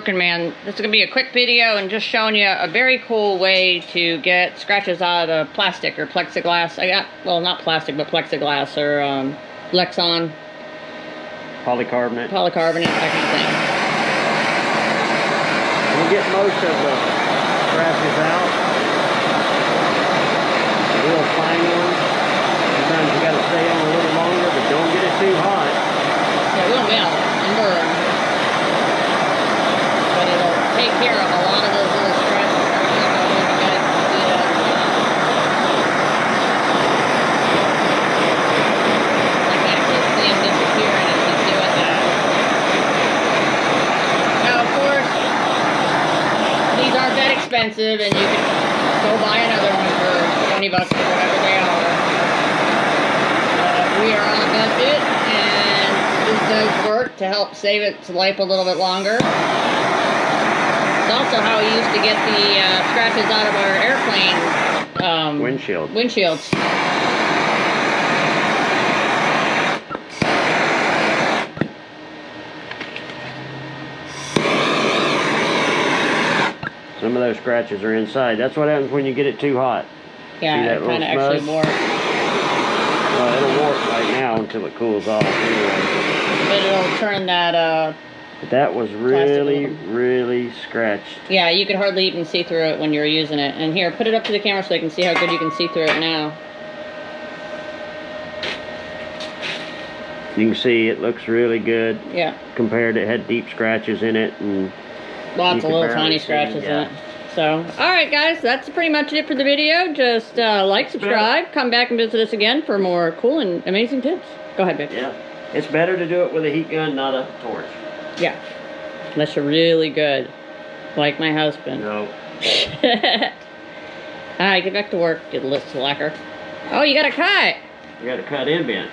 working man. This is going to be a quick video and just showing you a very cool way to get scratches out of plastic or plexiglass. I got, well, not plastic, but plexiglass or lexan. Polycarbonate. Polycarbonate, that kind of thing. We'll get most of the scratches out. Real fine ones. Sometimes you got to stay on a little longer, but don't get it too hot. Yeah, we don't melt and burn. But it'll take care of a lot of those little scratches. I can actually see them disappearing as he's doing that. Now, of course, these aren't that expensive, and you can go buy another one for 20 bucks or whatever they are. We are on a budget, and this does work to help save its life a little bit longer. It's also how we used to get the scratches out of our airplane windshields. Some of those scratches are inside. That's what happens when you get it too hot. Yeah, it kind of actually warps. Well, it'll warp right now until it cools off anyway. But it'll turn that, But that was really scratched. Yeah, you could hardly even see through it when you were using it. And here, put it up to the camera so they can see how good you can see through it now. You can see it looks really good. Yeah. Compared to it had deep scratches in it and lots of little tiny scratches in it. So, alright guys, that's pretty much it for the video. Just like, subscribe, come back and visit us again for more cool and amazing tips. Go ahead, babe. Yeah. It's better to do it with a heat gun, not a torch. Yeah. Unless you're really good. Like my husband. No. Alright, get back to work, you little slacker. Oh, you got a cut! You got a cut in bent.